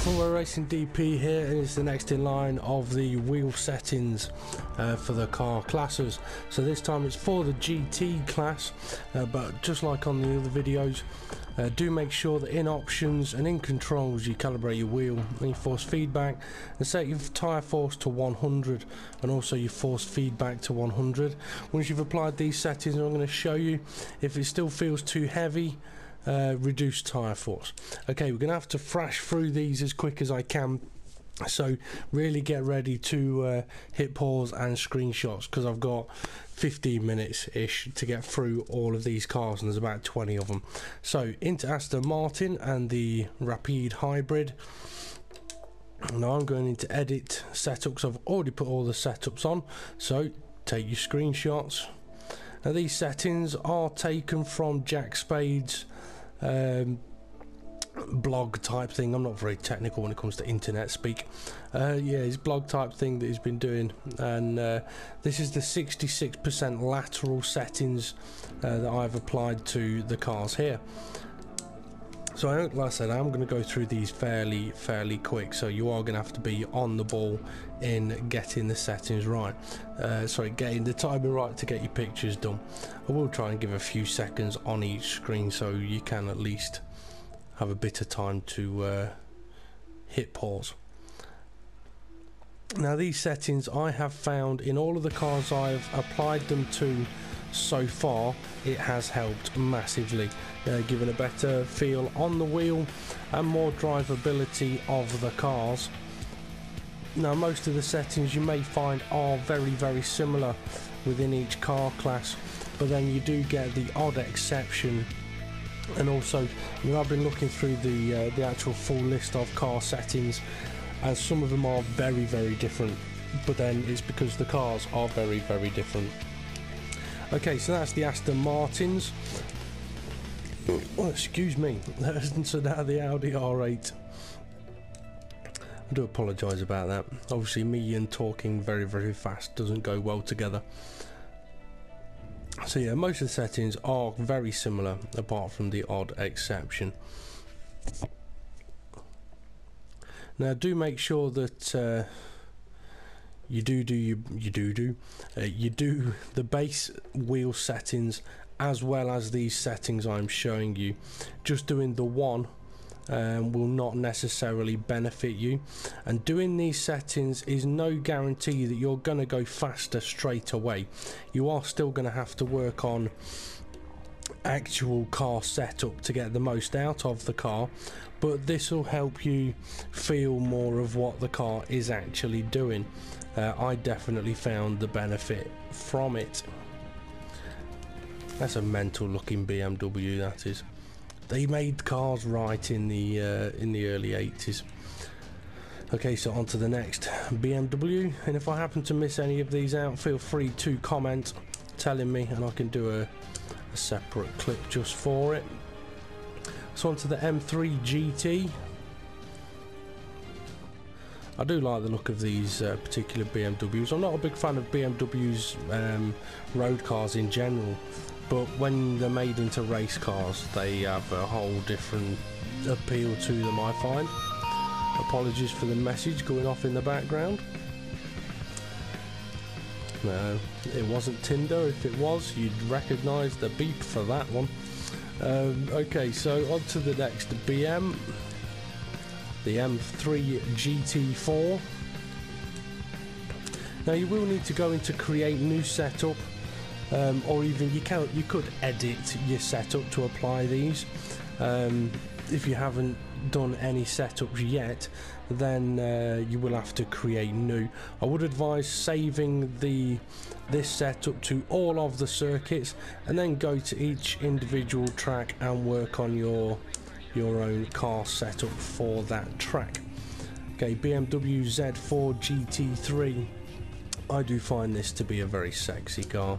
Formula Racing DP here, and it's the next in line of the wheel settings for the car classes. So this time it's for the GT class, but just like on the other videos, do make sure that in options and in controls you calibrate your wheel and your force feedback, and set your tyre force to 100 and also your force feedback to 100. Once you've applied these settings, I'm going to show you if it still feels too heavy, reduce tyre force. Okay, we're going to have to thrash through these as quick as I can, so really get ready to hit pause and screenshots, because I've got 15 minutes ish to get through all of these cars, and there's about 20 of them. So into Aston Martin and the Rapide Hybrid. Now I'm going into edit setups. I've already put all the setups on, so take your screenshots. Now these settings are taken from Jack Spade's blog type thing. I'm not very technical when it comes to internet speak. Yeah, his blog type thing that he's been doing, and this is the 66% lateral settings that I've applied to the cars here. So like I said, I'm going to go through these fairly quick, so you are going to have to be on the ball in getting the settings right. Sorry, getting the timing right to get your pictures done. I will try and give a few seconds on each screen so you can at least have a bit of time to hit pause. Now these settings I have found in all of the cars I've applied them to so far, it has helped massively, giving a better feel on the wheel and more drivability of the cars. Now most of the settings you may find are very similar within each car class, but then you do get the odd exception. And also, I've been looking through the actual full list of car settings, and some of them are very different, but then it's because the cars are very different. Okay, so that's the Aston Martins. Oh, excuse me. So now the Audi R8. I do apologise about that. Obviously me and talking very fast doesn't go well together. So yeah, most of the settings are very similar apart from the odd exception. Now do make sure that you do the base wheel settings as well as these settings I'm showing you. Just doing the one will not necessarily benefit you, and doing these settings is no guarantee that you're going to go faster straight away. You are still going to have to work on actual car setup to get the most out of the car, but this will help you feel more of what the car is actually doing. I definitely found the benefit from it. That's a mental looking BMW, that is. They made cars right in the early 80s. Okay, so on to the next BMW, and if I happen to miss any of these out, feel free to comment telling me, and I can do a separate clip just for it. So on to the M3 GT. I do like the look of these particular BMWs. I'm not a big fan of BMW's road cars in general, but when they're made into race cars, they have a whole different appeal to them, I find. Apologies for the message going off in the background. No, it wasn't Tinder. If it was, you'd recognise the beep for that one. Okay, so on to the next BM, the M3 GT4. Now you will need to go into create new setup, or even you could edit your setup to apply these. If you haven't done any setups yet, then you will have to create new. I would advise saving this setup to all of the circuits, and then go to each individual track and work on your own car setup for that track. Okay, BMW Z4 GT3. I do find this to be a very sexy car.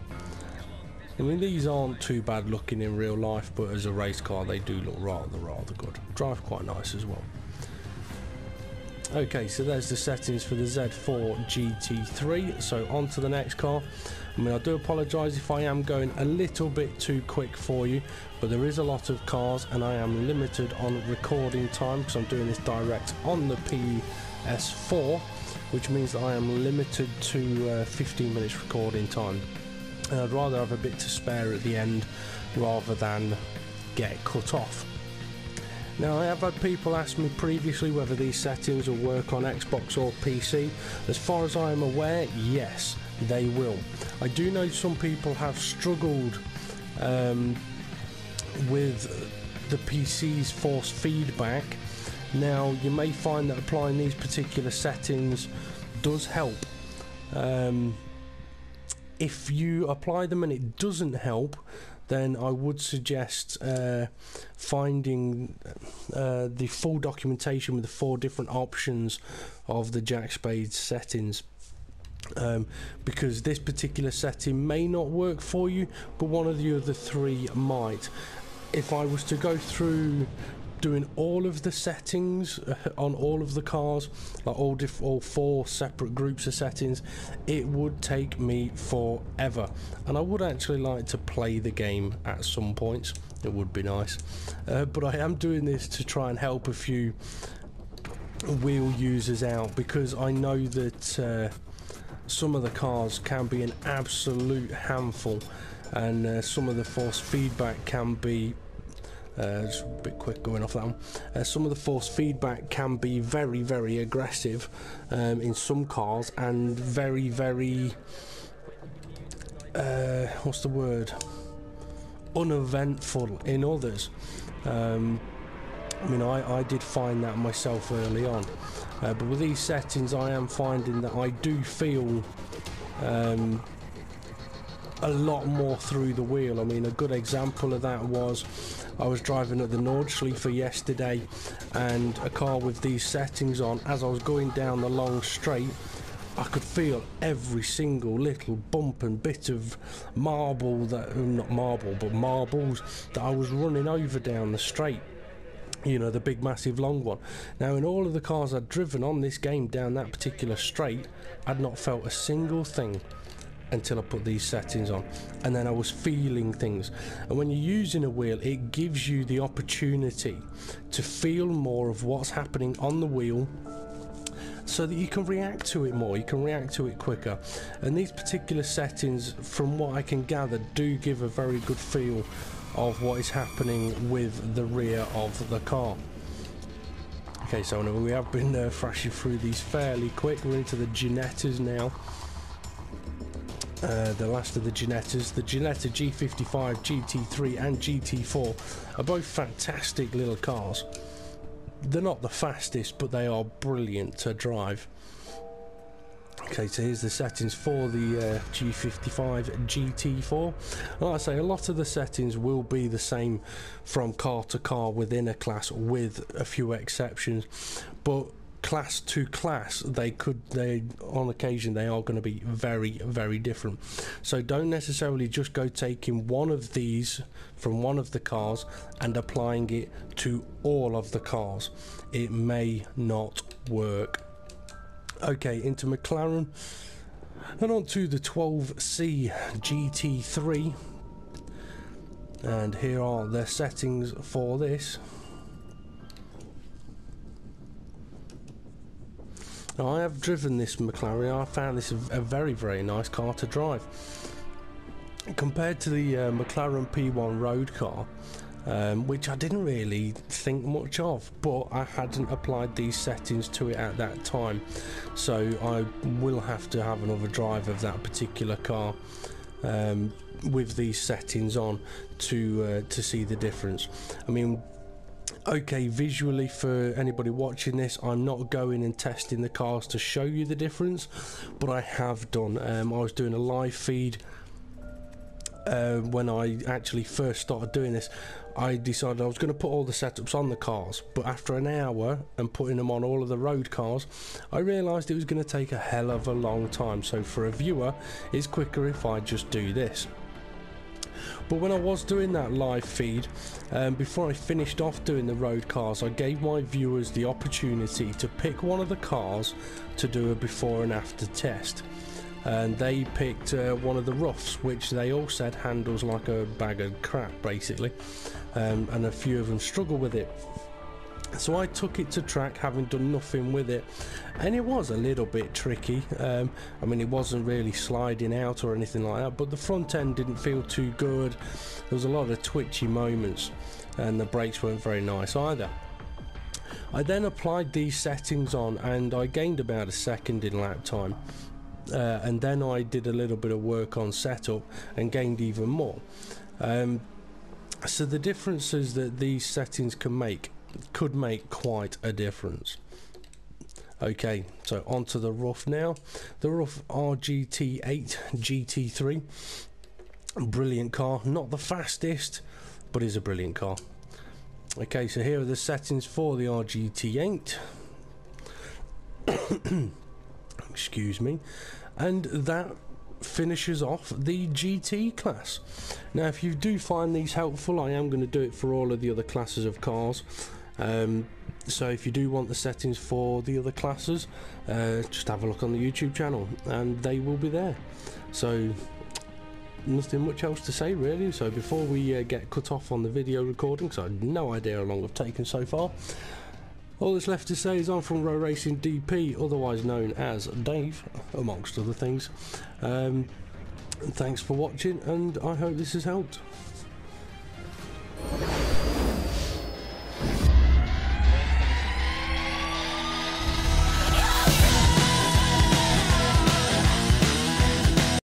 I mean, these aren't too bad looking in real life, but as a race car they do look rather good. Drive quite nice as well. Okay, so there's the settings for the Z4 GT3. So on to the next car. I mean, I do apologise if I am going a little bit too quick for you, but there is a lot of cars and I am limited on recording time because I'm doing this direct on the PS4, which means that I am limited to 15 minutes recording time. And I'd rather have a bit to spare at the end rather than get cut off. Now, I have had people ask me previously whether these settings will work on Xbox or PC. As far as I am aware, yes, they will. I do know some people have struggled with the PC's force feedback. Now, you may find that applying these particular settings does help. If you apply them and it doesn't help, then I would suggest finding the full documentation with the 4 different options of the Jack Spade settings, because this particular setting may not work for you, but one of the other 3 might. If I was to go through doing all of the settings on all of the cars, like all 4 separate groups of settings, it would take me forever, and I would actually like to play the game at some points. It would be nice, but I am doing this to try and help a few wheel users out, because I know that some of the cars can be an absolute handful, and some of the force feedback can be just a bit quick going off that one. Some of the force feedback can be very, very aggressive in some cars, and very, very what's the word? Uneventful in others. I mean, I did find that myself early on, but with these settings, I am finding that I do feel a lot more through the wheel. I mean, a good example of that was I was driving at the Nordschleife yesterday, and a car with these settings on, as I was going down the long straight, I could feel every single little bump and bit of marble, that not marble but marbles, that I was running over down the straight. You know, the big massive long one. Now, in all of the cars I'd driven on this game down that particular straight, I'd not felt a single thing until I put these settings on, and then I was feeling things. And when you're using a wheel, it gives you the opportunity to feel more of what's happening on the wheel, so that you can react to it more, you can react to it quicker. And these particular settings, from what I can gather, do give a very good feel of what is happening with the rear of the car. Okay, so we have been thrashing through these fairly quick. We're into the Ginettas now. The last of the Ginettas. The Ginetta G55, GT3 and GT4 are both fantastic little cars. They're not the fastest, but they are brilliant to drive. Okay, so here's the settings for the G55 GT4. Like I say, a lot of the settings will be the same from car to car within a class, with a few exceptions, but class to class, they on occasion they are going to be very, very different. So don't necessarily just go taking one of these from one of the cars and applying it to all of the cars. It may not work. Okay, into McLaren and on to the 12C GT3, and here are the settings for this. Now, I have driven this McLaren. I found this a very, very nice car to drive. Compared to the McLaren P1 road car, which I didn't really think much of, but I hadn't applied these settings to it at that time, so I will have to have another drive of that particular car with these settings on to see the difference. I mean, okay, visually, for anybody watching this, I'm not going and testing the cars to show you the difference, but I have done. I was doing a live feed when I actually first started doing this. I decided I was going to put all the setups on the cars, but after an hour and putting them on all of the road cars, I realised it was going to take a hell of a long time. So for a viewer, it's quicker if I just do this. But when I was doing that live feed, before I finished off doing the road cars, I gave my viewers the opportunity to pick one of the cars to do a before and after test. And they picked one of the RUFs, which they all said handles like a bag of crap basically, and a few of them struggle with it. So I took it to track, having done nothing with it, and it was a little bit tricky. I mean, it wasn't really sliding out or anything like that, but the front end didn't feel too good. There was a lot of twitchy moments, and the brakes weren't very nice either. I then applied these settings on, and I gained about a second in lap time. And then I did a little bit of work on setup and gained even more. So the differences that these settings could make quite a difference. Okay, so onto the RUF now. The RUF RGT8 GT3, brilliant car, not the fastest, but is a brilliant car. Okay, so here are the settings for the RGT8. Excuse me. And that finishes off the GT class. Now, if you do find these helpful, I am going to do it for all of the other classes of cars. So if you do want the settings for the other classes, just have a look on the YouTube channel and they will be there. So nothing much else to say really. So before we get cut off on the video recording, because I have no idea how long I've taken so far, all that's left to say is I'm from Row Racing DP, otherwise known as Dave, amongst other things. Thanks for watching, and I hope this has helped.